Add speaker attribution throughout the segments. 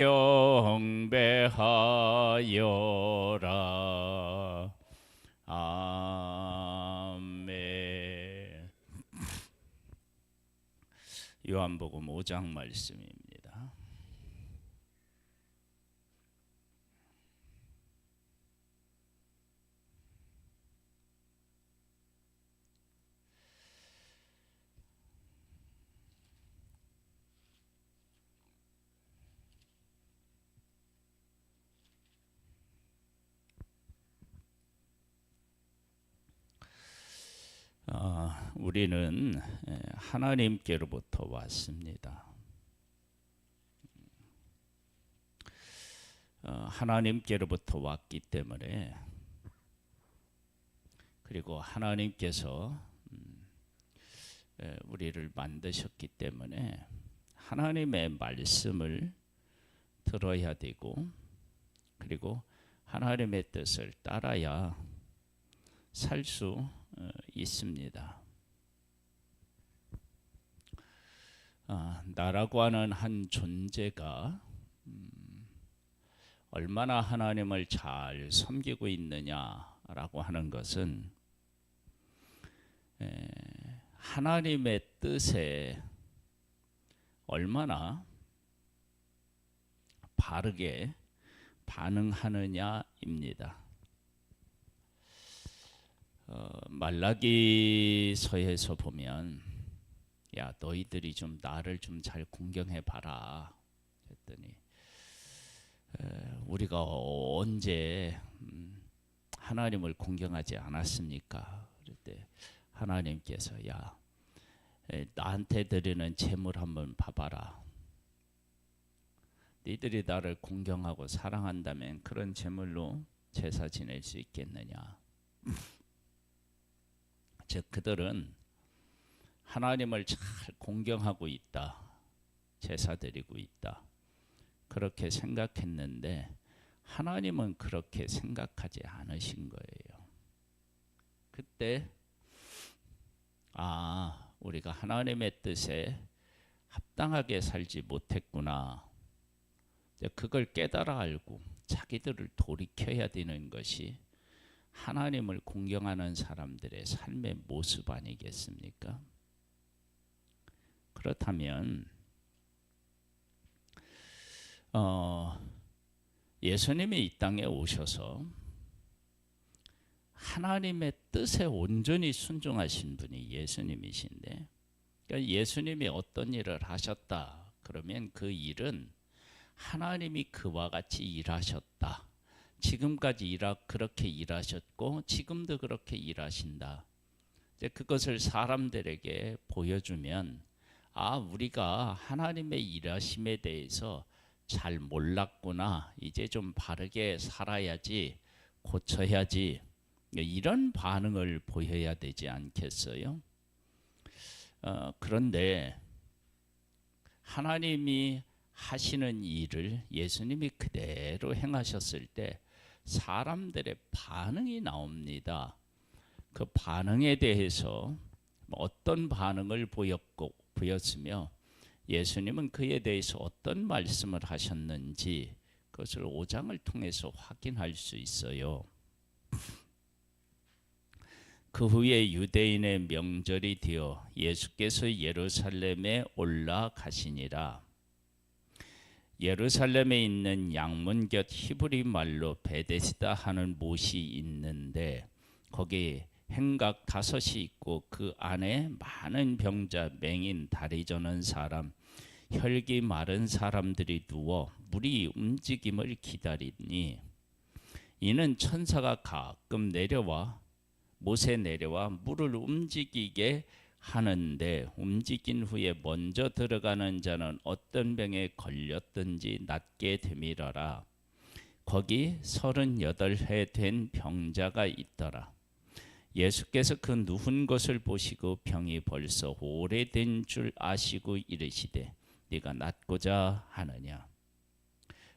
Speaker 1: 경배하여라. 아멘. 요한복음 5장 말씀입니다. 우리는 하나님께로부터 왔습니다. 하나님께로부터 왔기 때문에, 그리고 하나님께서 우리를 만드셨기 때문에 하나님의 말씀을 들어야 되고, 그리고 하나님의 뜻을 따라야 살 수 있습니다. 나라고 하는 한 존재가 얼마나 하나님을 잘 섬기고 있느냐라고 하는 것은 하나님의 뜻에 얼마나 바르게 반응하느냐입니다. 말라기서에서 보면, 야, 너희들이 좀 나를 좀 잘 공경해 봐라 했더니, 우리가 언제 하나님을 공경하지 않았습니까? 그럴 때 하나님께서, 야, 나한테 드리는 제물 한번 봐봐라. 너희들이 나를 공경하고 사랑한다면 그런 제물로 제사 지낼 수 있겠느냐? 즉, 그들은 하나님을 잘 공경하고 있다, 제사 드리고 있다, 그렇게 생각했는데 하나님은 그렇게 생각하지 않으신 거예요. 그때 우리가 하나님의 뜻에 합당하게 살지 못했구나, 그걸 깨달아 알고 자기들을 돌이켜야 되는 것이 하나님을 공경하는 사람들의 삶의 모습 아니겠습니까? 그렇다면 예수님이 이 땅에 오셔서 하나님의 뜻에 온전히 순종하신 분이 예수님이신데, 그러니까 예수님이 어떤 일을 하셨다 그러면 그 일은 하나님이 그와 같이 일하셨다, 지금까지 그렇게 일하셨고 지금도 그렇게 일하신다, 그것을 사람들에게 보여주면, 우리가 하나님의 일하심에 대해서 잘 몰랐구나, 이제 좀 바르게 살아야지, 고쳐야지, 이런 반응을 보여야 되지 않겠어요? 그런데 하나님이 하시는 일을 예수님이 그대로 행하셨을 때 사람들의 반응이 나옵니다. 그 반응에 대해서 어떤 반응을 보였으며 예수님은 그에 대해서 어떤 말씀을 하셨는지, 그것을 5장을 통해서 확인할 수 있어요. 그 후에 유대인의 명절이 되어 예수께서 예루살렘에 올라가시니라. 예루살렘에 있는 양문 곁 히브리 말로 베데스다 하는 못이 있는데, 거기 행각 5이 있고 그 안에 많은 병자, 맹인, 다리 저는 사람, 혈기 마른 사람들이 누워 물이 움직임을 기다리니, 이는 천사가 가끔 못에 내려와 물을 움직이게 하는데, 움직인 후에 먼저 들어가는 자는 어떤 병에 걸렸든지 낫게 되밀어라. 거기 38해 된 병자가 있더라. 예수께서 그 누운 것을 보시고 병이 벌써 오래된 줄 아시고 이르시되, 네가 낫고자 하느냐?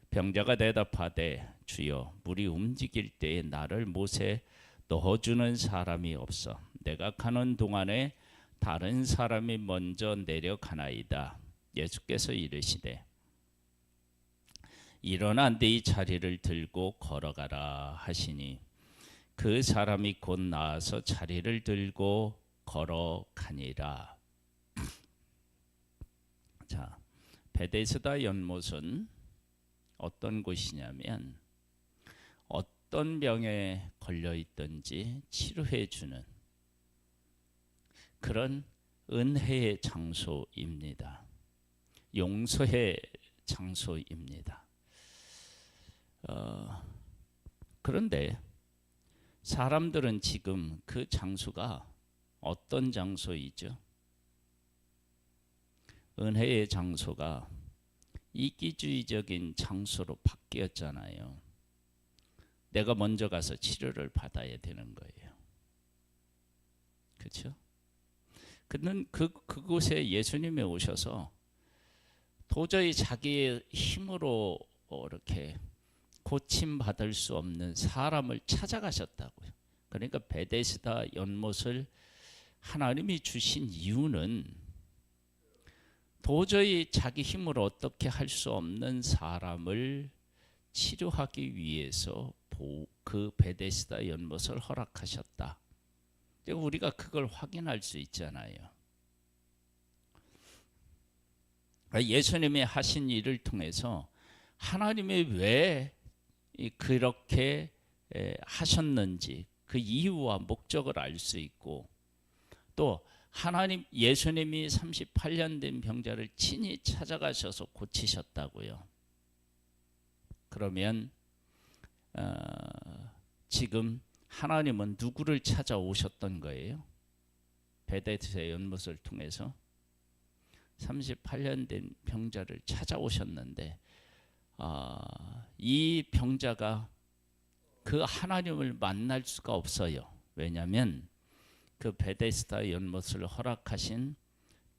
Speaker 1: 병자가 대답하되, 주여, 물이 움직일 때에 나를 못에 넣어주는 사람이 없어 내가 가는 동안에 다른 사람이 먼저 내려가나이다. 예수께서 이르시되, 일어나 네 자리를 들고 걸어가라 하시니 그 사람이 곧 나아서 자리를 들고 걸어가니라. 자, 베데스다 연못은 어떤 곳이냐면 어떤 병에 걸려 있든지 치료해 주는 그런 은혜의 장소입니다. 용서의 장소입니다. 그런데 사람들은 지금 그 장소가 어떤 장소이죠? 은혜의 장소가 이기주의적인 장소로 바뀌었잖아요. 내가 먼저 가서 치료를 받아야 되는 거예요. 그렇죠? 그는 그곳에 예수님이 오셔서 도저히 자기의 힘으로 이렇게 고침받을 수 없는 사람을 찾아가셨다고요. 그러니까 베데스다 연못을 하나님이 주신 이유는 도저히 자기 힘으로 어떻게 할 수 없는 사람을 치료하기 위해서 그 베데스다 연못을 허락하셨다. 우리가 그걸 확인할 수 있잖아요. 예수님이 하신 일을 통해서 하나님이 왜 그렇게 하셨는지 그 이유와 목적을 알 수 있고, 또 하나님 예수님이 38년 된 병자를 친히 찾아가셔서 고치셨다고요. 그러면 지금 하나님은 누구를 찾아오셨던 거예요? 베데스다 연못을 통해서 38년 된 병자를 찾아오셨는데 이 병자가 그 하나님을 만날 수가 없어요. 왜냐하면 그 베데스다 연못을 허락하신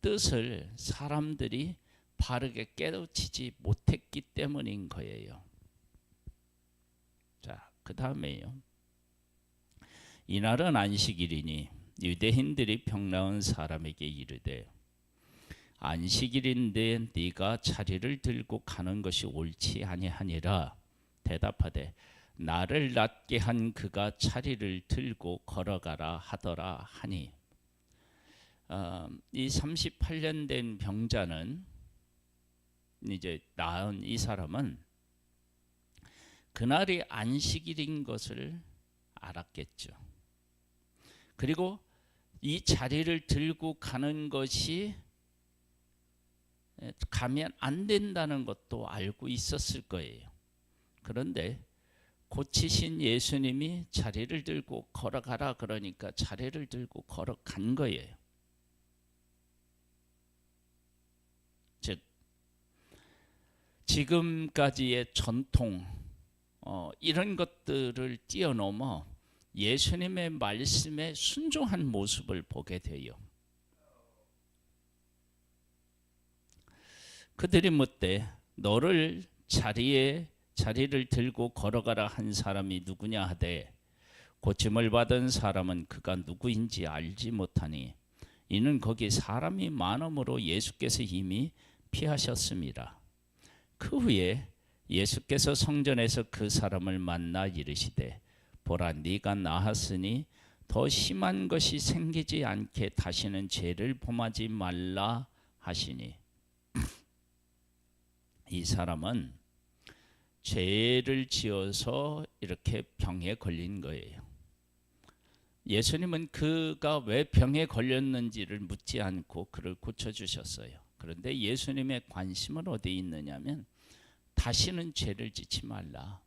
Speaker 1: 뜻을 사람들이 바르게 깨우치지 못했기 때문인 거예요. 자, 그 다음에요. 이날은 안식일이니 유대인들이 병 나은 사람에게 이르되 안식일인데 네가 자리를 들고 가는 것이 옳지 아니하니라. 대답하되 나를 낫게 한 그가 자리를 들고 걸어가라 하더라 하니, 이 38년 된 병자는, 이제 나은 이 사람은 그날이 안식일인 것을 알았겠죠. 그리고 이 자리를 들고 가는 것이 가면 안 된다는 것도 알고 있었을 거예요. 그런데 고치신 예수님이 자리를 들고 걸어가라 그러니까 자리를 들고 걸어간 거예요. 즉 지금까지의 전통 이런 것들을 뛰어넘어 예수님의 말씀에 순종한 모습을 보게 돼요. 그들이 묻되 너를 자리를 들고 걸어가라 한 사람이 누구냐 하되 고침을 받은 사람은 그가 누구인지 알지 못하니 이는 거기 사람이 많음으로 예수께서 이미 피하셨습니다. 그 후에 예수께서 성전에서 그 사람을 만나 이르시되 보라 네가 나았으니 더 심한 것이 생기지 않게 다시는 죄를 범하지 말라 하시니, 이 사람은 죄를 지어서 이렇게 병에 걸린 거예요. 예수님은 그가 왜 병에 걸렸는지를 묻지 않고 그를 고쳐주셨어요. 그런데 예수님의 관심은 어디에 있느냐면 다시는 죄를 짓지 말라.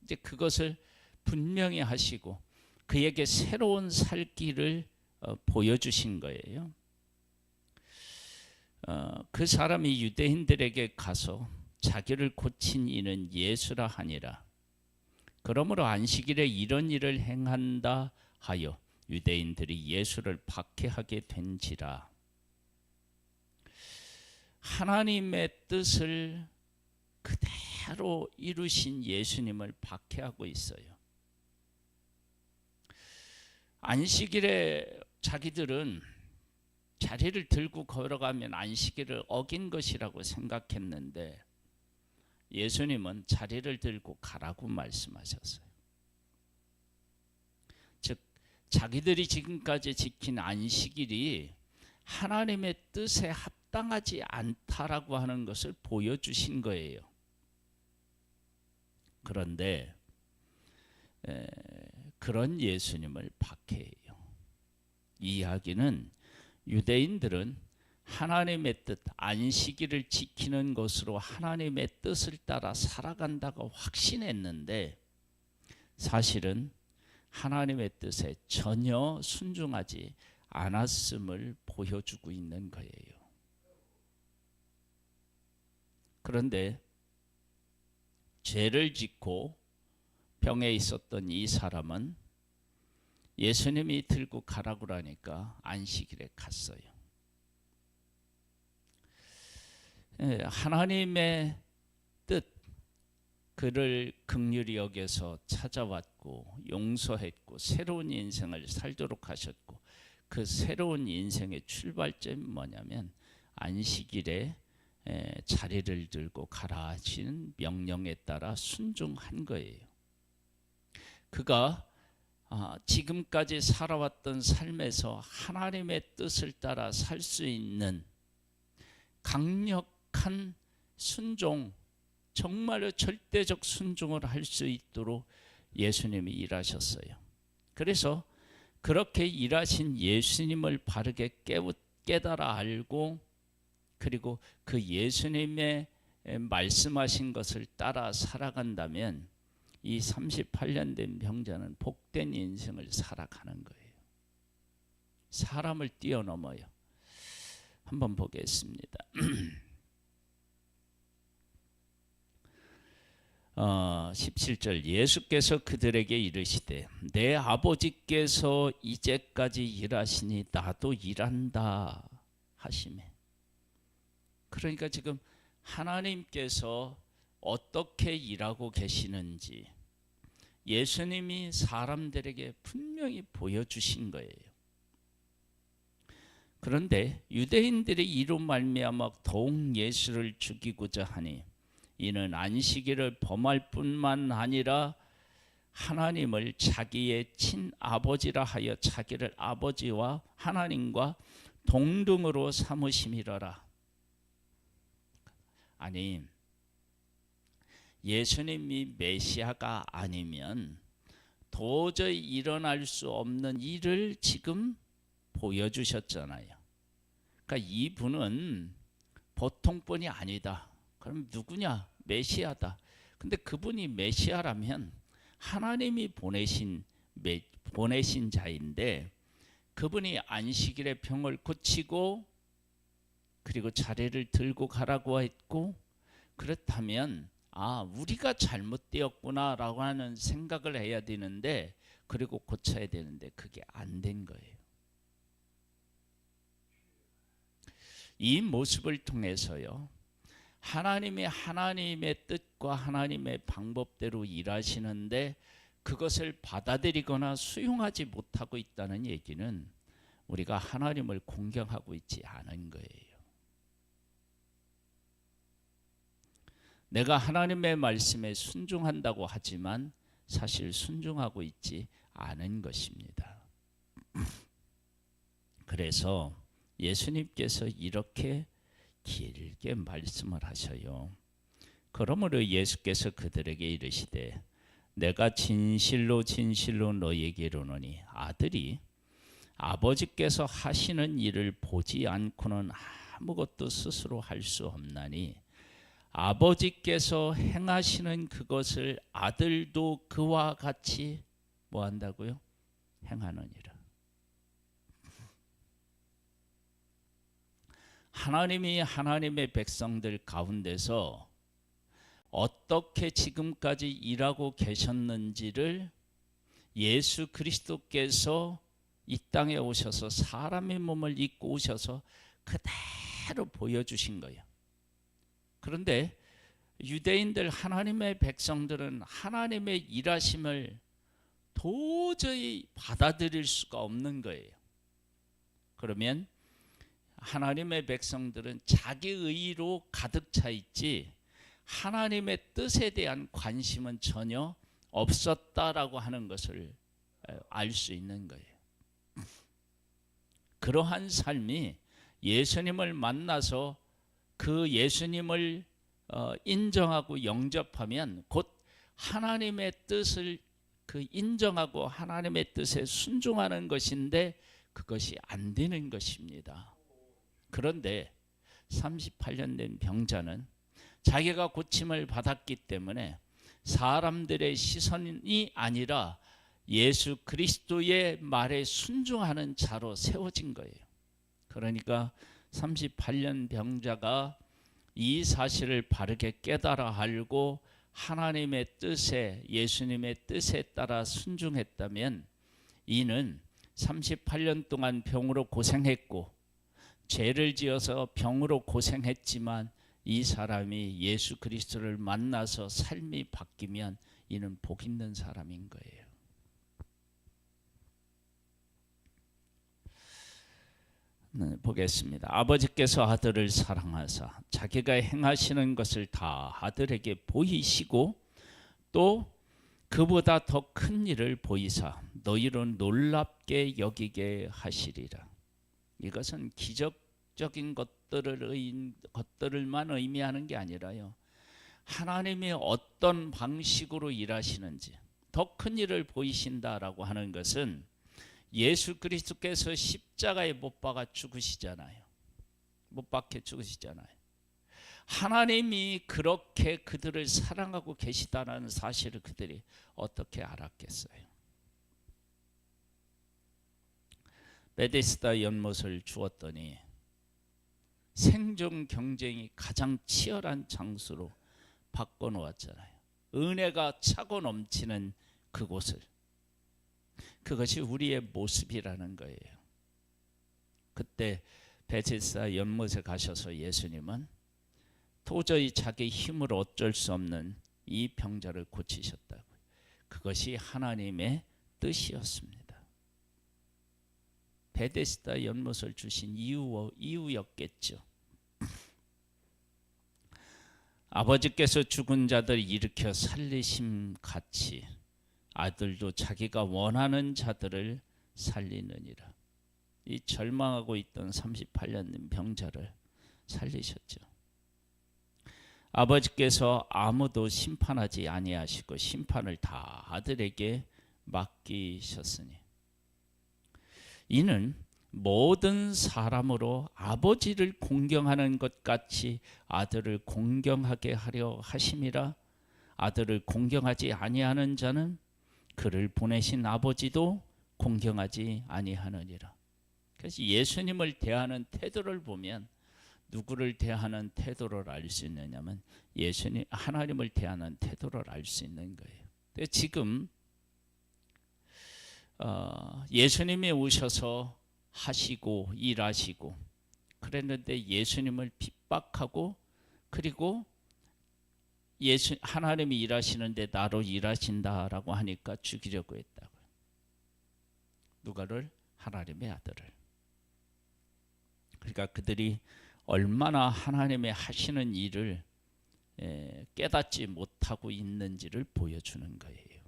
Speaker 1: 이제 그것을 분명히 하시고 그에게 새로운 살 길을 보여주신 거예요. 그 사람이 유대인들에게 가서 자기를 고친 이는 예수라 하니라. 그러므로 안식일에 이런 일을 행한다 하여 유대인들이 예수를 박해하게 된지라. 하나님의 뜻을 그대로 이루신 예수님을 박해하고 있어요. 안식일에 자기들은 자리를 들고 걸어가면 안식일을 어긴 것이라고 생각했는데 예수님은 자리를 들고 가라고 말씀하셨어요. 즉 자기들이 지금까지 지킨 안식일이 하나님의 뜻에 합당하지 않다라고 하는 것을 보여주신 거예요. 그런데 그런 예수님을 박해해요. 이 이야기는 유대인들은 하나님의 뜻, 안식일을 지키는 것으로 하나님의 뜻을 따라 살아간다고 확신했는데 사실은 하나님의 뜻에 전혀 순종하지 않았음을 보여주고 있는 거예요. 그런데 죄를 짓고 병에 있었던 이 사람은 예수님이 들고 가라고 하니까 안식일에 갔어요. 하나님의 뜻, 그를 긍휼히 여겨서 찾아왔고 용서했고 새로운 인생을 살도록 하셨고 그 새로운 인생의 출발점이 뭐냐면 안식일에 자리를 들고 가라 하시는 명령에 따라 순종한 거예요. 그가 지금까지 살아왔던 삶에서 하나님의 뜻을 따라 살 수 있는 강력한 순종, 정말로 절대적 순종을 할 수 있도록 예수님이 일하셨어요. 그래서 그렇게 일하신 예수님을 바르게 깨달아 알고 그리고 그 예수님의 말씀하신 것을 따라 살아간다면 이 38년 된 병자는 복된 인생을 살아가는 거예요. 사람을 뛰어넘어요. 한번 보겠습니다. 17절 예수께서 그들에게 이르시되 내 아버지께서 이제까지 일하시니 나도 일한다 하시매. 그러니까 지금 하나님께서 어떻게 일하고 계시는지 예수님이 사람들에게 분명히 보여주신 거예요. 그런데 유대인들이 이로 말미암아 더욱 예수를 죽이고자 하니 이는 안식일을 범할 뿐만 아니라 하나님을 자기의 친아버지라 하여 자기를 아버지와 하나님과 동등으로 삼으심이러라. 아니 예수님이 메시아가 아니면 도저히 일어날 수 없는 일을 지금 보여주셨잖아요. 그러니까 이분은 보통 분이 아니다. 그럼 누구냐? 메시아다. 근데 그분이 메시아라면 하나님이 보내신 자인데 그분이 안식일에 병을 고치고 그리고 자리를 들고 가라고 했고 그렇다면 우리가 잘못되었구나 라고 하는 생각을 해야 되는데 그리고 고쳐야 되는데 그게 안 된 거예요. 이 모습을 통해서요 하나님이 하나님의 뜻과 하나님의 방법대로 일하시는데 그것을 받아들이거나 수용하지 못하고 있다는 얘기는 우리가 하나님을 공경하고 있지 않은 거예요. 내가 하나님의 말씀에 순종한다고 하지만 사실 순종하고 있지 않은 것입니다. 그래서 예수님께서 이렇게 길게 말씀을 하셔요. 그러므로 예수께서 그들에게 이르시되 내가 진실로 진실로 너희에게 이르노니 아들이 아버지께서 하시는 일을 보지 않고는 아무것도 스스로 할 수 없나니 아버지께서 행하시는 그것을 아들도 그와 같이 뭐 한다고요? 행하느니라. 하나님이 하나님의 백성들 가운데서 어떻게 지금까지 일하고 계셨는지를 예수 그리스도께서 이 땅에 오셔서 사람의 몸을 입고 오셔서 그대로 보여주신 거예요. 그런데 유대인들 하나님의 백성들은 하나님의 일하심을 도저히 받아들일 수가 없는 거예요. 그러면 하나님의 백성들은 자기 의로 가득 차 있지 하나님의 뜻에 대한 관심은 전혀 없었다라고 하는 것을 알 수 있는 거예요. 그러한 삶이 예수님을 만나서 그 예수님을 인정하고 영접하면 곧 하나님의 뜻을 인정하고 하나님의 뜻에 순종하는 것인데 그것이 안 되는 것입니다. 그런데 38년 된 병자는 자기가 고침을 받았기 때문에 사람들의 시선이 아니라 예수 그리스도의 말에 순종하는 자로 세워진 거예요. 그러니까 38년 병자가 이 사실을 바르게 깨달아 알고 하나님의 뜻에, 예수님의 뜻에 따라 순종했다면 이는 38년 동안 병으로 고생했고 죄를 지어서 병으로 고생했지만 이 사람이 예수 그리스도를 만나서 삶이 바뀌면 이는 복 있는 사람인 거예요. 네, 보겠습니다. 아버지께서 아들을 사랑하사 자기가 행하시는 것을 다 아들에게 보이시고 또 그보다 더 큰 일을 보이사 너희로 놀랍게 여기게 하시리라. 이것은 기적적인 것들을만 의미하는 게 아니라요, 하나님이 어떤 방식으로 일하시는지 더 큰 일을 보이신다라고 하는 것은 예수 그리스도께서 십자가에 못 박아 죽으시잖아요. 못 박혀 죽으시잖아요. 하나님이 그렇게 그들을 사랑하고 계시다는 사실을 그들이 어떻게 알았겠어요? 베데스다 연못을 주었더니 생존 경쟁이 가장 치열한 장소로 바꿔놓았잖아요. 은혜가 차고 넘치는 그곳을. 그것이 우리의 모습이라는 거예요. 그때 베데스다 연못에 가셔서 예수님은 도저히 자기 힘으로 어쩔 수 없는 이 병자를 고치셨다고요. 그것이 하나님의 뜻이었습니다. 베데스다 연못을 주신 이유였겠죠. 아버지께서 죽은 자들 일으켜 살리심 같이 아들도 자기가 원하는 자들을 살리느니라. 이 절망하고 있던 38년 된 병자를 살리셨죠. 아버지께서 아무도 심판하지 아니하시고 심판을 다 아들에게 맡기셨으니 이는 모든 사람으로 아버지를 공경하는 것 같이 아들을 공경하게 하려 하심이라. 아들을 공경하지 아니하는 자는 그를 보내신 아버지도 공경하지 아니하느니라. 그래서 예수님을 대하는 태도를 보면 누구를 대하는 태도를 알 수 있느냐면 예수님, 하나님을 대하는 태도를 알 수 있는 거예요. 근데 지금 예수님이 오셔서 하시고 일하시고 그랬는데 예수님을 핍박하고 그리고 하나님이 일하시는데 나로 일하신다라고 하니까 죽이려고 했다고요. 누가를? 하나님의 아들을. 그러니까 그들이 얼마나 하나님의 하시는 일을 깨닫지 못하고 있는지를 보여주는 거예요.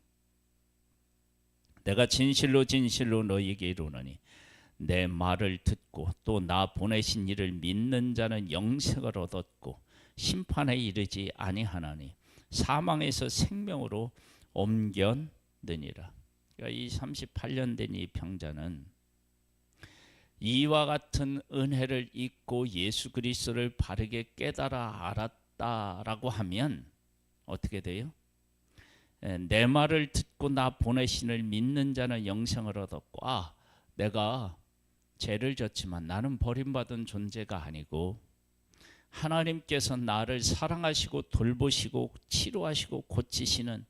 Speaker 1: 내가 진실로 진실로 너희에게 이르노니 내 말을 듣고 또 나 보내신 이를 믿는 자는 영생을 얻었고 심판에 이르지 아니하나니 사망에서 생명으로 옮겼느니라. 그러니까 이 38년 된 이 병자는 이와 같은 은혜를 잊고 예수 그리스도를 바르게 깨달아 알았다라고 하면 어떻게 돼요? 내 말을 듣고 나 보내신을 믿는 자는 영생을 얻었고, 내가 죄를 졌지만 나는 버림받은 존재가 아니고 하나님께서 나를 사랑하시고 돌보시고 치료하시고 고치시는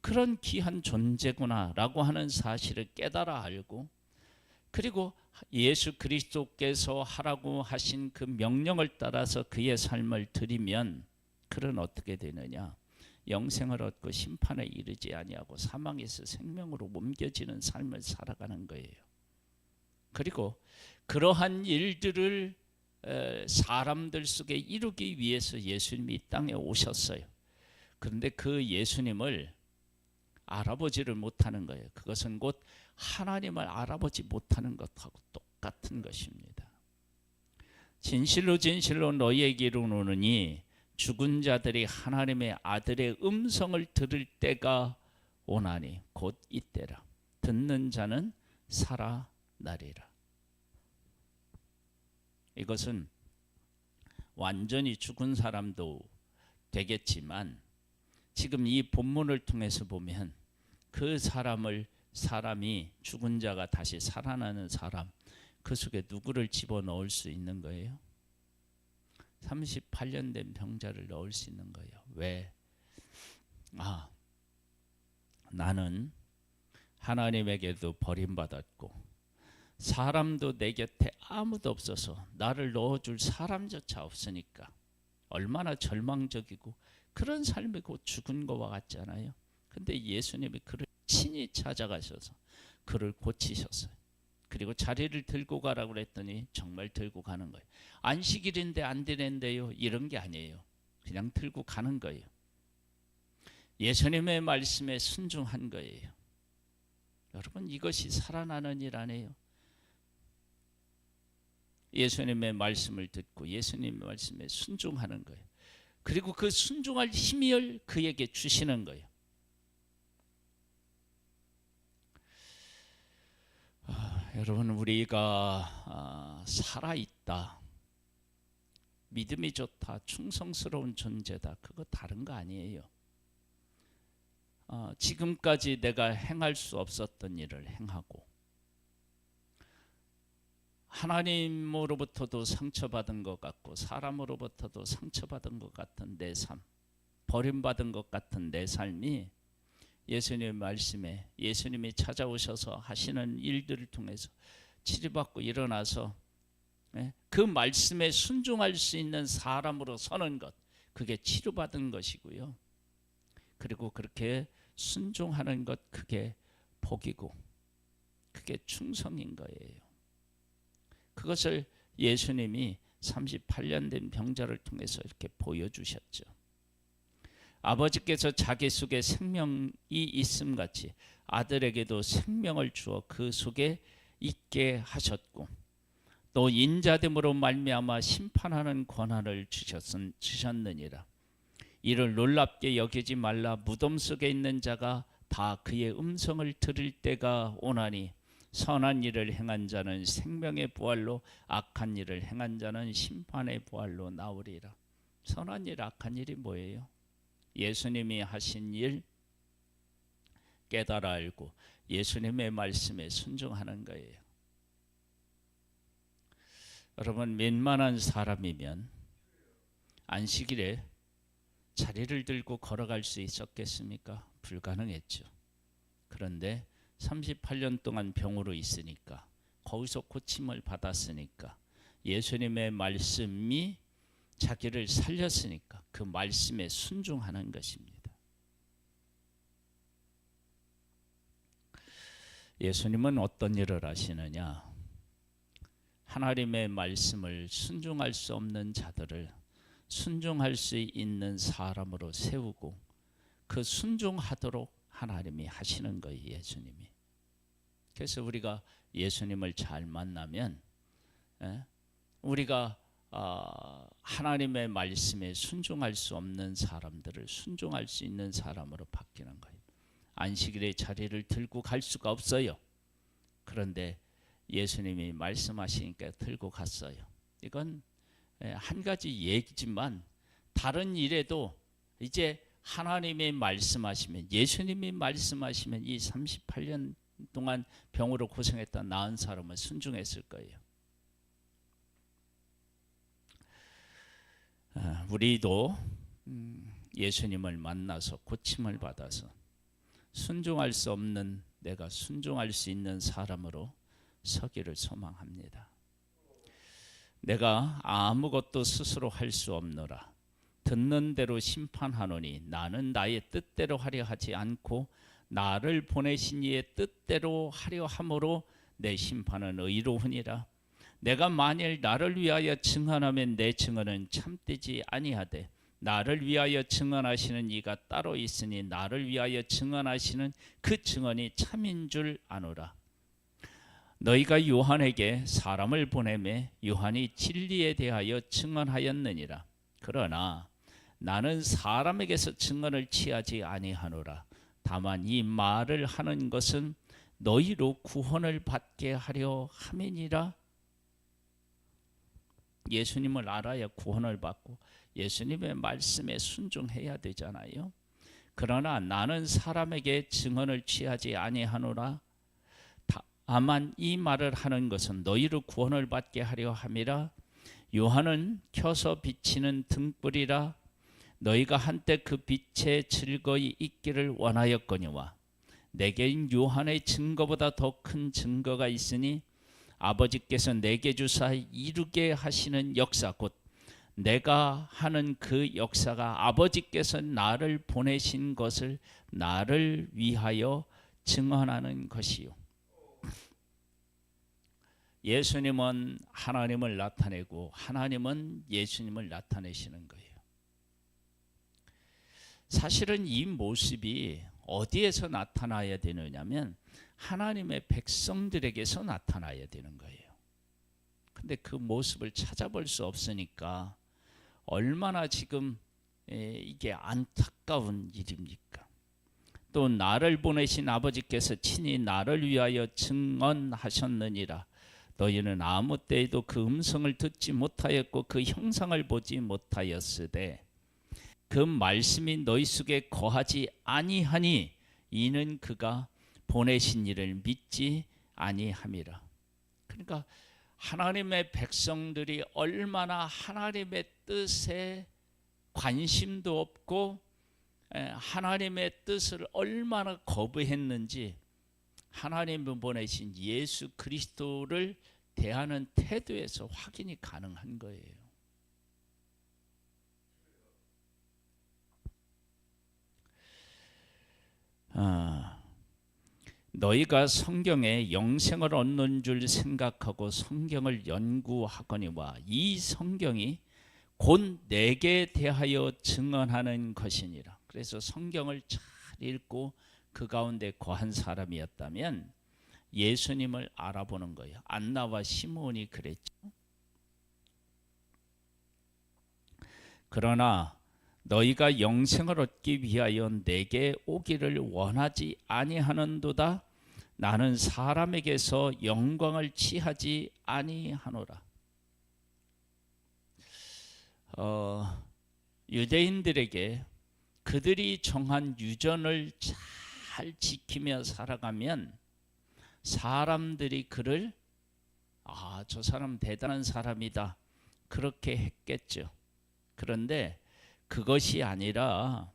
Speaker 1: 그런 귀한 존재구나 라고 하는 사실을 깨달아 알고, 그리고 예수 그리스도께서 하라고 하신 그 명령을 따라서 그의 삶을 드리면 그는 어떻게 되느냐? 영생을 얻고 심판에 이르지 아니하고 사망에서 생명으로 옮겨지는 삶을 살아가는 거예요. 그리고 그러한 일들을 사람들 속에 이루기 위해서 예수님이 이 땅에 오셨어요. 그런데 그 예수님을 알아보지를 못하는 거예요. 그것은 곧 하나님을 알아보지 못하는 것하고 똑같은 것입니다. 진실로 진실로 너희에게 이르노니 죽은 자들이 하나님의 아들의 음성을 들을 때가 오나니 곧 이때라. 듣는 자는 살아나리라. 이것은 완전히 죽은 사람도 되겠지만 지금 이 본문을 통해서 보면 그 사람이 죽은 자가 다시 살아나는 사람, 그 속에 누구를 집어넣을 수 있는 거예요? 38년 된 병자를 넣을 수 있는 거예요. 왜? 나는 하나님에게도 버림받았고 사람도 내 곁에 아무도 없어서 나를 넣어줄 사람조차 없으니까 얼마나 절망적이고 그런 삶이 곧 죽은 것과 같잖아요. 근데 예수님이 그를 친히 찾아가셔서 그를 고치셨어요. 그리고 자리를 들고 가라고 그랬더니 정말 들고 가는 거예요. 안식일인데 안 되는데요, 이런 게 아니에요. 그냥 들고 가는 거예요. 예수님의 말씀에 순종한 거예요. 여러분, 이것이 살아나는 일 아니에요? 예수님의 말씀을 듣고 예수님의 말씀에 순종하는 거예요. 그리고 그 순종할 힘을 그에게 주시는 거예요. 여러분, 우리가 살아있다, 믿음이 좋다, 충성스러운 존재다, 그거 다른 거 아니에요. 지금까지 내가 행할 수 없었던 일을 행하고 하나님으로부터도 상처받은 것 같고 사람으로부터도 상처받은 것 같은 내 삶, 버림받은 것 같은 내 삶이 예수님의 말씀에 예수님이 찾아오셔서 하시는 일들을 통해서 치료받고 일어나서 그 말씀에 순종할 수 있는 사람으로 서는 것, 그게 치료받은 것이고요. 그리고 그렇게 순종하는 것, 그게 복이고 그게 충성인 거예요. 그것을 예수님이 38년 된 병자를 통해서 이렇게 보여주셨죠. 아버지께서 자기 속에 생명이 있음 같이 아들에게도 생명을 주어 그 속에 있게 하셨고 또 인자됨으로 말미암아 심판하는 권한을 주셨느니라. 이를 놀랍게 여기지 말라. 무덤 속에 있는 자가 다 그의 음성을 들을 때가 오나니 선한 일을 행한 자는 생명의 부활로 악한 일을 행한 자는 심판의 부활로 나오리라. 선한 일, 악한 일이 뭐예요? 예수님이 하신 일 깨달아 알고 예수님의 말씀에 순종하는 거예요. 여러분, 웬만한 사람이면 안식일에 자리를 들고 걸어갈 수 있었겠습니까? 불가능했죠. 그런데 38년 동안 병으로 있으니까, 거기서 고침을 받았으니까, 예수님의 말씀이 자기를 살렸으니까 그 말씀에 순종하는 것입니다. 예수님은 어떤 일을 하시느냐? 하나님의 말씀을 순종할 수 없는 자들을 순종할 수 있는 사람으로 세우고 그 순종하도록 하나님이 하시는 거예요, 예수님이. 그래서 우리가 예수님을 잘 만나면 우리가 하나님의 말씀에 순종할 수 없는 사람들을 순종할 수 있는 사람으로 바뀌는 거예요. 안식일의 자리를 들고 갈 수가 없어요. 그런데 예수님이 말씀하시니까 들고 갔어요. 이건 한 가지 얘기지만 다른 일에도 이제 하나님이 말씀하시면, 예수님이 말씀하시면 이 38년 동안 병으로 고생했던 나은 사람은 순종했을 거예요. 우리도 예수님을 만나서 고침을 받아서 순종할 수 없는 내가 순종할 수 있는 사람으로 서기를 소망합니다. 내가 아무것도 스스로 할 수 없노라. 듣는 대로 심판하노니 나는 나의 뜻대로 하려 하지 않고 나를 보내신 이의 뜻대로 하려 함으로 내 심판은 의로우니라. 내가 만일 나를 위하여 증언하면 내 증언은 참되지 아니하되 나를 위하여 증언하시는 이가 따로 있으니 나를 위하여 증언하시는 그 증언이 참인 줄 아노라. 너희가 요한에게 사람을 보내매 요한이 진리에 대하여 증언하였느니라. 그러나 나는 사람에게서 증언을 취하지 아니하노라. 다만 이 말을 하는 것은 너희로 구원을 받게 하려 함이니라. 예수님을 알아야 구원을 받고 예수님의 말씀에 순종해야 되잖아요. 그러나 나는 사람에게 증언을 취하지 아니하노라. 다만 이 말을 하는 것은 너희로 구원을 받게 하려 함이라. 요한은 켜서 비치는 등불이라. 너희가 한때 그 빛에 즐거이 있기를 원하였거니와 내게인 요한의 증거보다 더 큰 증거가 있으니 아버지께서 내게 주사 이루게 하시는 역사 곧 내가 하는 그 역사가 아버지께서 나를 보내신 것을 나를 위하여 증언하는 것이요. 예수님은 하나님을 나타내고 하나님은 예수님을 나타내시는 거예요. 사실은 이 모습이 어디에서 나타나야 되느냐면 하나님의 백성들에게서 나타나야 되는 거예요. 근데 그 모습을 찾아볼 수 없으니까 얼마나 지금 이게 안타까운 일입니까? 또 나를 보내신 아버지께서 친히 나를 위하여 증언하셨느니라. 너희는 아무 때에도 그 음성을 듣지 못하였고 그 형상을 보지 못하였으되 그 말씀이 너희 속에 거하지 아니하니 이는 그가 보내신 이를 믿지 아니함이라. 그러니까 하나님의 백성들이 얼마나 하나님의 뜻에 관심도 없고 하나님의 뜻을 얼마나 거부했는지 하나님이 보내신 예수 그리스도를 대하는 태도에서 확인이 가능한 거예요. 너희가 성경에 영생을 얻는 줄 생각하고 성경을 연구하거니와 이 성경이 곧 내게 대하여 증언하는 것이니라. 그래서 성경을 잘 읽고 그 가운데 거한 사람이었다면 예수님을 알아보는 거예요. 안나와 시몬이 그랬죠. 그러나 너희가 영생을 얻기 위하여 내게 오기를 원하지 아니하는도다. 나는 사람에게서 영광을 취하지 아니하노라. 유대인들에게 그들이 정한 유전을 잘 지키며 살아가면 사람들이 그를 저 사람 대단한 사람이다 그렇게 했겠죠. 그런데 그것이 아니라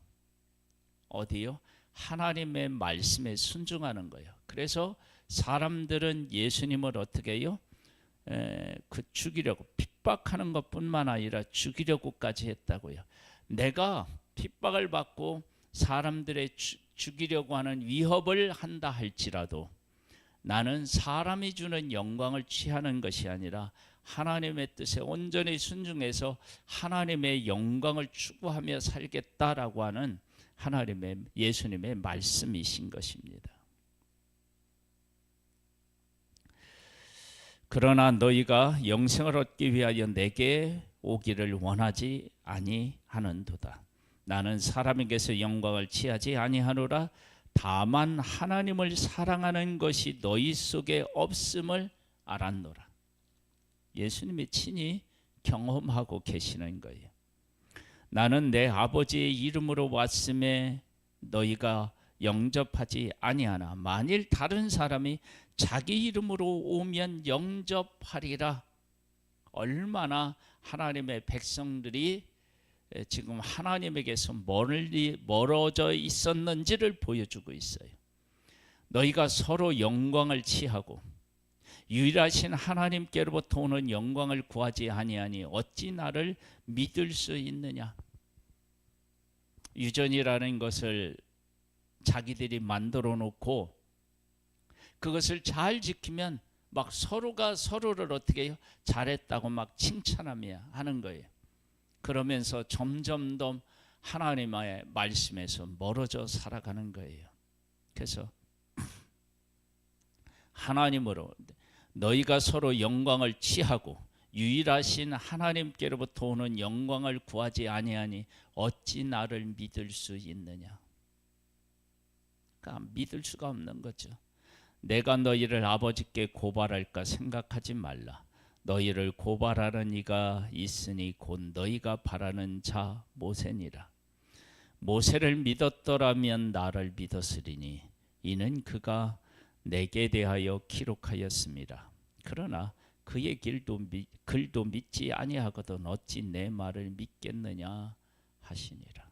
Speaker 1: 어디요? 하나님의 말씀에 순종하는 거예요. 그래서 사람들은 예수님을 어떻게 해요? 죽이려고 핍박하는 것뿐만 아니라 죽이려고까지 했다고요. 내가 핍박을 받고 사람들의 죽이려고 하는 위협을 한다 할지라도 나는 사람이 주는 영광을 취하는 것이 아니라 하나님의 뜻에 온전히 순종해서 하나님의 영광을 추구하며 살겠다라고 하는 하나님의 예수님의 말씀이신 것입니다. 그러나 너희가 영생을 얻기 위하여 내게 오기를 원하지 아니하는도다. 나는 사람에게서 영광을 취하지 아니하노라. 다만 하나님을 사랑하는 것이 너희 속에 없음을 알았노라. 예수님이 친히 경험하고 계시는 거예요. 나는 내 아버지의 이름으로 왔음에 너희가 영접하지 아니하나 만일 다른 사람이 자기 이름으로 오면 영접하리라. 얼마나 하나님의 백성들이 지금 하나님에게서 멀리 멀어져 있었는지를 보여주고 있어요. 너희가 서로 영광을 취하고 유일하신 하나님께로부터 오는 영광을 구하지 아니하니 어찌 나를 믿을 수 있느냐. 유전이라는 것을 자기들이 만들어 놓고 그것을 잘 지키면 막 서로가 서로를 어떻게 해요? 잘했다고 막 칭찬하며 하는 거예요. 그러면서 점점 더 하나님의 말씀에서 멀어져 살아가는 거예요. 그래서 하나님으로 너희가 서로 영광을 취하고 유일하신 하나님께로부터 오는 영광을 구하지 아니하니 어찌 나를 믿을 수 있느냐. 그러니까 믿을 수가 없는 거죠. 내가 너희를 아버지께 고발할까 생각하지 말라. 너희를 고발하는 이가 있으니 곧 너희가 바라는 자 모세니라. 모세를 믿었더라면 나를 믿었으리니 이는 그가 내게 대하여 기록하였습니다. 그러나 그의 글도 믿지 아니하거든 어찌 내 말을 믿겠느냐 하시니라.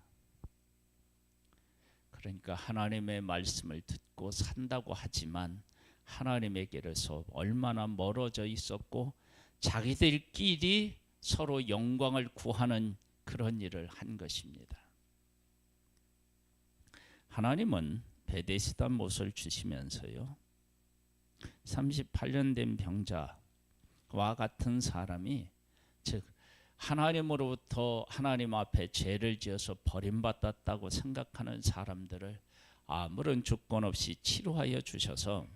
Speaker 1: 그러니까 하나님의 말씀을 듣고 산다고 하지만 하나님에게서 얼마나 멀어져 있었고 자기들끼리 서로 영광을 구하는 그런 일을 한 것입니다. 하나님은 베데스다 못을 주시면서요 38년 된 병자와 같은 사람이 즉 하나님으로부터 하나님 앞에 죄를 지어서 버림받았다고 생각하는 사람들을 아무런 조건 없이 치료하여 주셔서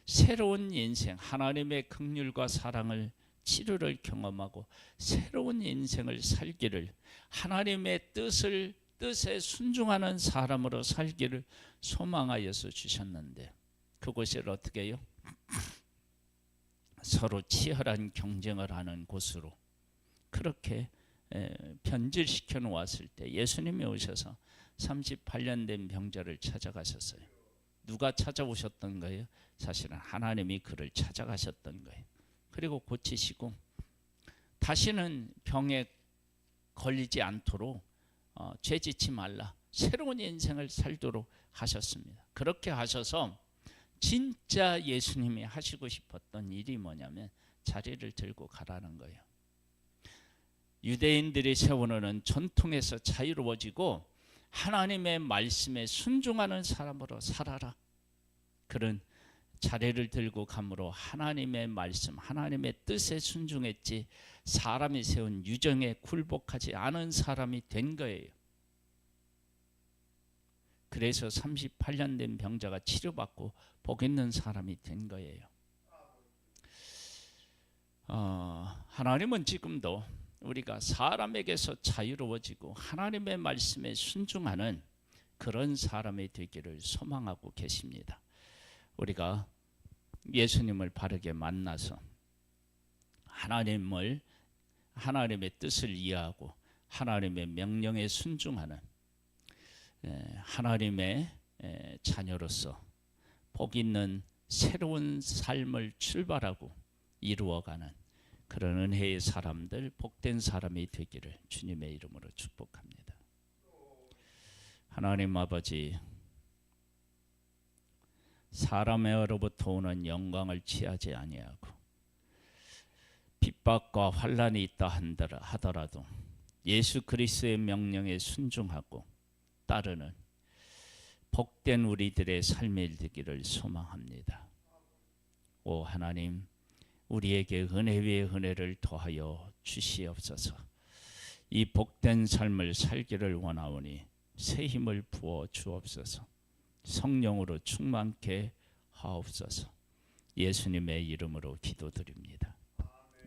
Speaker 1: 새로운 인생, 하나님의 긍휼과 사랑을 치료를 경험하고 새로운 인생을 살기를 하나님의 뜻에 순종하는 사람으로 살기를 소망하여서 주셨는데 그곳을 어떻게 해요? 서로 치열한 경쟁을 하는 곳으로 그렇게 변질시켜 놓았을 때 예수님이 오셔서 38년 된 병자를 찾아가셨어요. 누가 찾아오셨던 거예요? 사실은 하나님이 그를 찾아가셨던 거예요. 그리고 고치시고 다시는 병에 걸리지 않도록 죄짓지 말라. 새로운 인생을 살도록 하셨습니다. 그렇게 하셔서 진짜 예수님이 하시고 싶었던 일이 뭐냐면 자리를 들고 가라는 거예요. 유대인들이 세워놓은 전통에서 자유로워지고 하나님의 말씀에 순종하는 사람으로 살아라. 그런 자리를 들고 감으로 하나님의 말씀, 하나님의 뜻에 순종했지 사람이 세운 유정에 굴복하지 않은 사람이 된 거예요. 그래서 38년 된 병자가 치료받고 복 있는 사람이 된 거예요. 하나님은 지금도 우리가 사람에게서 자유로워지고 하나님의 말씀에 순종하는 그런 사람이 되기를 소망하고 계십니다. 우리가 예수님을 바르게 만나서 하나님의 뜻을 이해하고 하나님의 명령에 순종하는 하나님의 자녀로서 복 있는 새로운 삶을 출발하고 이루어가는 그런 은혜의 사람들, 복된 사람이 되기를 주님의 이름으로 축복합니다. 하나님 아버지, 사람으로부터 오는 영광을 취하지 아니하고 핍박과 환난이 있다 하더라도 예수 그리스도의 명령에 순종하고 따르는 복된 우리들의 삶이 되기를 소망합니다. 오 하나님, 우리에게 은혜 위에 은혜를 더하여 주시옵소서. 이 복된 삶을 살기를 원하오니 새 힘을 부어 주옵소서. 성령으로 충만케 하옵소서. 예수님의 이름으로 기도드립니다.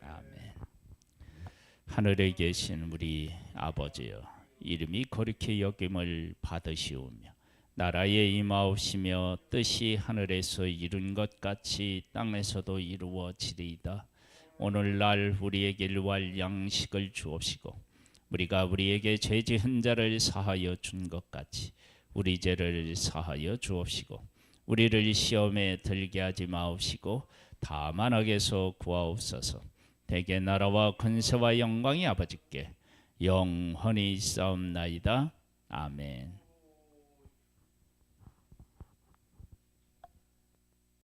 Speaker 1: 아멘. 하늘에 계신 우리 아버지여, 이름이 거룩히 여김을 받으시오며 나라에 임하옵시며 뜻이 하늘에서 이룬 것 같이 땅에서도 이루어지리이다. 오늘날 우리에게 일할 양식을 주옵시고 우리가 우리에게 죄 지은 자를 사하여 준 것 같이 우리 죄를 사하여 주옵시고 우리를 시험에 들게 하지 마옵시고 다만 악에서 구하옵소서. 대개 나라와 권세와 영광이 아버지께 영원히 있사옵나이다. 아멘.